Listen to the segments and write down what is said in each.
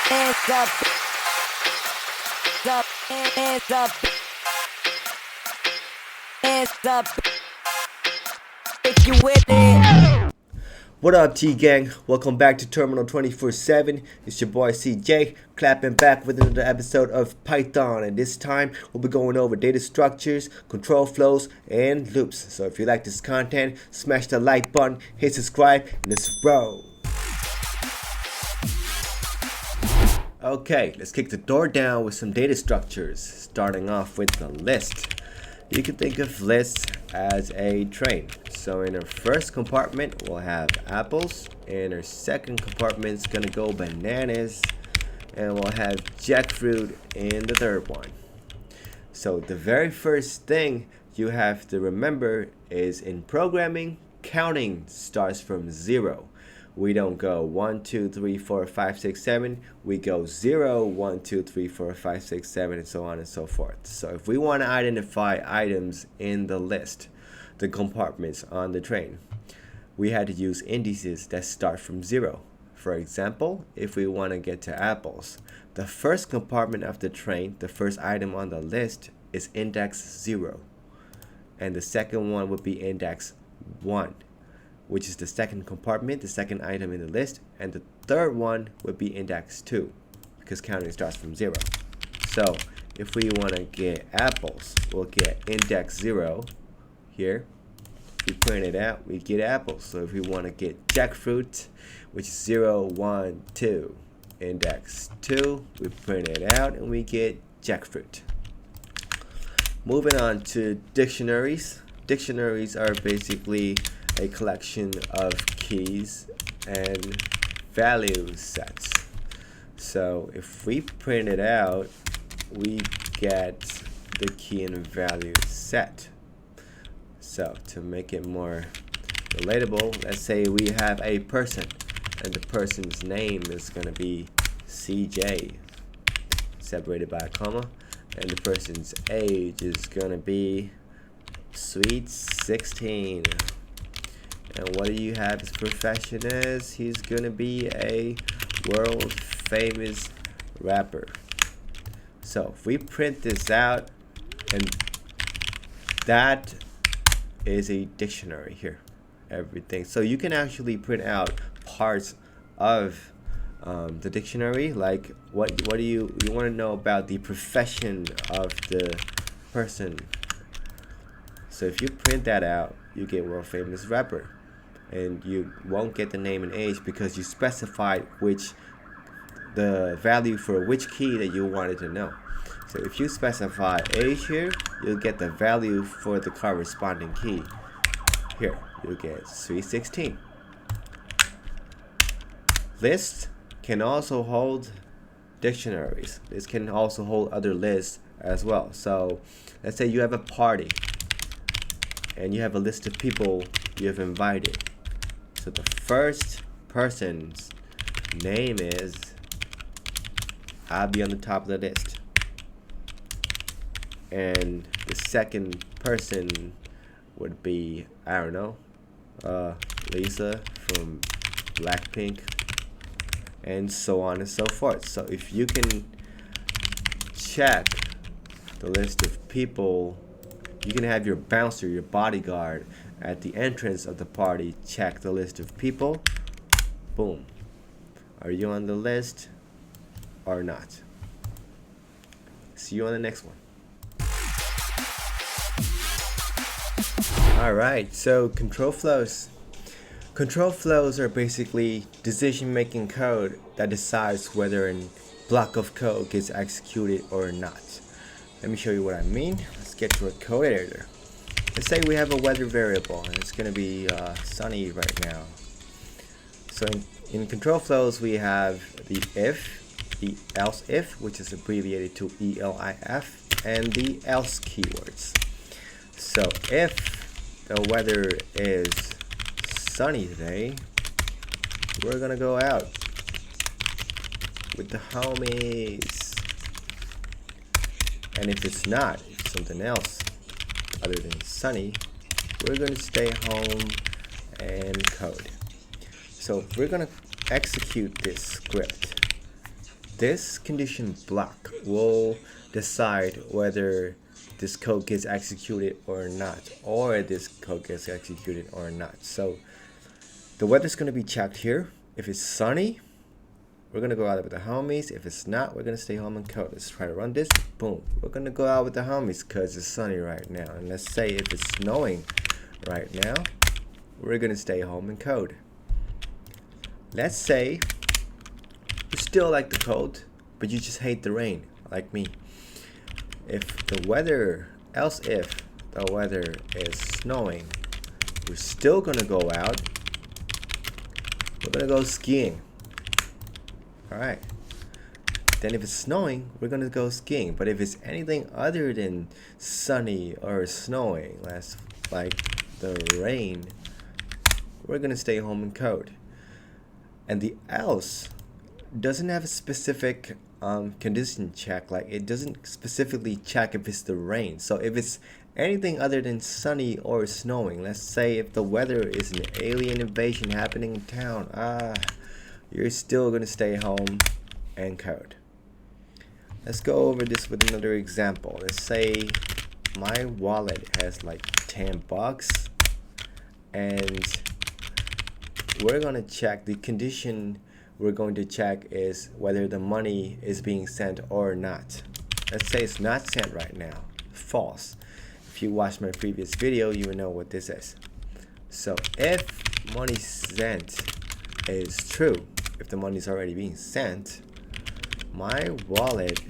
Hands up, hands up, hands up, if you with it. What up, T Gang? Welcome back to Terminal 24/7. It's your boy CJ, clapping back with another episode of Python. And this time, we'll be going over data structures, control flows, and loops. So if you like this content, smash the like button, hit subscribe, and let's roll. Okay, let's kick the door down with some data structures, starting off with the list. You can think of lists as a train. So in our first compartment, we'll have apples. In our second compartment, it's gonna go bananas. And we'll have jackfruit in the third one. So the very first thing you have to remember is in programming, counting starts from 0. We don't go 1, 2, 3, 4, 5, 6, 7. We go 0, 1, 2, 3, 4, 5, 6, 7, and so on and so forth. So if we want to identify items in the list, the compartments on the train, we had to use indices that start from 0. For example, if we want to get to apples, the first compartment of the train, the first item on the list, is index 0. And the second one would be index 1, which is the second compartment, the second item in the list, and the third one would be index 2, because counting starts from 0. So if we want to get apples, we'll get index 0 here. We print it out, we get apples. So if we want to get jackfruit, which is 0, 1, 2, index 2, we print it out and we get jackfruit. Moving on to dictionaries. Dictionaries are basically a collection of keys and value sets. So if we print it out, we get the key and value set. So to make it more relatable, let's say we have a person and the person's name is going to be CJ, separated by a comma, and the person's age is going to be sweet 16. And what do you have his profession as? He's gonna be a world famous rapper. So if we print this out, and that is a dictionary here, everything. So you can actually print out parts of the dictionary, like what do you want to know about the profession of the person. So if you print that out, you get world famous rapper. And you won't get the name and age because you specified the value for which key that you wanted to know. So if you specify age here, you'll get the value for the corresponding key. Here, you'll get 316. Lists can also hold dictionaries. This can also hold other lists as well. So let's say you have a party and you have a list of people you have invited. So the first person's name is, I'll be on the top of the list. And the second person would be, I don't know, Lisa from Blackpink, and so on and so forth. So if you can check the list of people, you can have your bouncer, your bodyguard, at the entrance of the party, check the list of people. Boom. Are you on the list or not? See you on the next one. Alright, so control flows. Control flows are basically decision-making code that decides whether a block of code gets executed or not. Let me show you what I mean. Let's get to a code editor. Let's say we have a weather variable and it's going to be sunny right now. So in control flows we have the if, the else if, which is abbreviated to ELIF, and the else keywords. So if the weather is sunny today, we're going to go out with the homies. And if it's not, if something else other than sunny, we're going to stay home and code. So we're going to execute this script. this condition block will decide whether this code gets executed or not, or this code gets executed or not. So the weather's going to be checked here. If it's sunny, we're going to go out with the homies. If it's not, we're going to stay home and code. Let's try to run this. Boom. We're going to go out with the homies because it's sunny right now. And let's say if it's snowing right now, we're going to stay home and code. Let's say you still like the code, but you just hate the rain, like me. If the weather is snowing, we're still going to go out. We're going to go skiing. Alright. Then if it's snowing, we're going to go skiing. But if it's anything other than sunny or snowing, like the rain, we're going to stay home and code. And the else doesn't have a specific condition check. Like it doesn't specifically check if it's the rain. So if it's anything other than sunny or snowing, let's say if the weather is an alien invasion happening in town, you're still going to stay home and code. Let's go over this with another example. Let's say my wallet has like $10 and we're going to check the condition. We're going to check is whether the money is being sent or not. Let's say it's not sent right now. False. If you watched my previous video, you will know what this is. So if money sent is true, if the money is already being sent, my wallet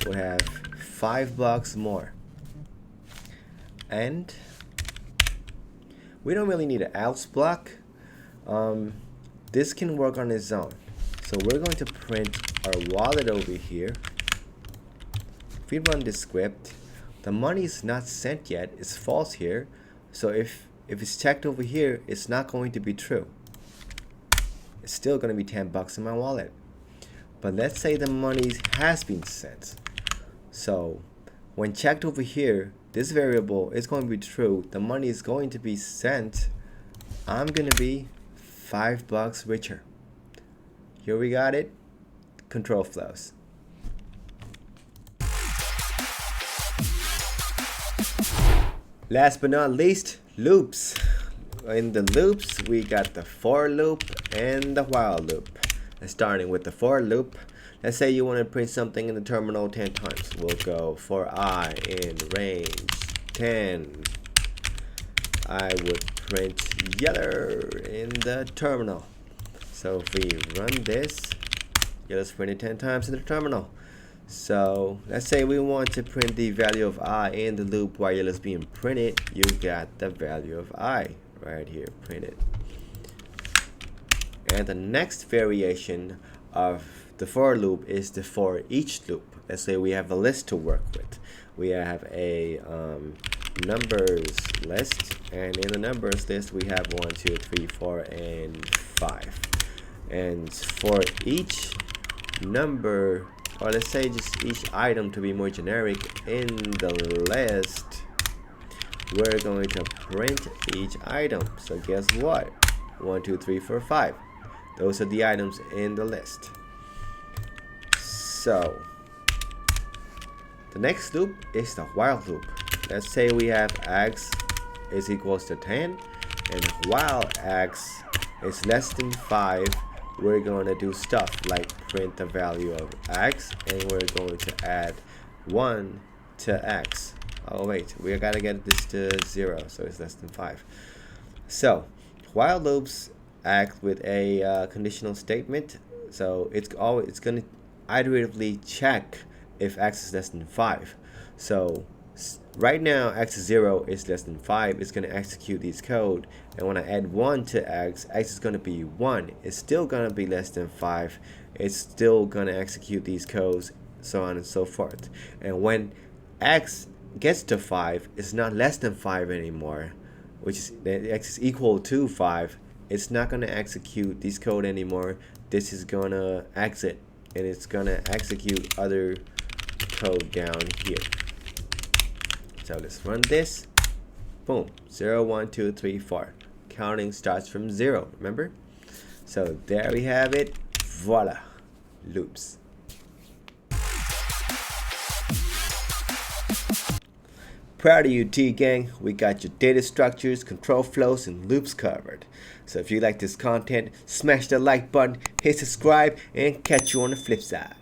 will have $5 more. And we don't really need an else block. This can work on its own. So we're going to print our wallet over here. If we run this script, the money is not sent yet. It's false here. So if it's checked over here, it's not going to be true. It's still going to be $10 in my wallet. But let's say the money has been sent. So when checked over here, this variable is going to be true. The money is going to be sent. I'm going to be $5 richer. Here we got it. Control flows. Last but not least, loops. In the loops, we got the for loop and the while loop. Starting with the for loop, let's say you want to print something in the terminal 10 times. We'll go for I in range 10. I would print yellow in the terminal. So if we run this, yellow's printed 10 times in the terminal. So let's say we want to print the value of I in the loop while yellow's being printed. You got the value of I right here printed. And the next variation of the for loop is the for each loop. Let's say we have a list to work with. We have a numbers list, and in the numbers list we have 1, 2, 3, 4, and 5. And for each number, or let's say just each item to be more generic, in the list we're going to print each item. So guess what? 1, 2, 3, 4, 5. Those are the items in the list. So the next loop is the while loop. Let's say we have x is equals to 10, and while x is less than 5, we're going to do stuff like print the value of x, and we're going to add 1 to x. Oh wait, we gotta get this to 0, so it's less than 5. So while loops act with a conditional statement. So it's going to iteratively check if x is less than 5. So right now x is 0 is less than 5. It's going to execute this code, and when I add 1 to x is going to be 1. It's still going to be less than 5. It's still going to execute these codes, so on and so forth. And when x gets to 5, it's not less than 5 anymore, which is x is equal to 5. It's not going to execute this code anymore. This is going to exit, and it's going to execute other code down here. So let's run this. Boom. 0, 1, 2, 3, 4. Counting starts from 0, remember? So there we have it. Voila. Loops. Proud of you, T-Gang. We got your data structures, control flows, and loops covered. So if you like this content, smash the like button, hit subscribe, and catch you on the flip side.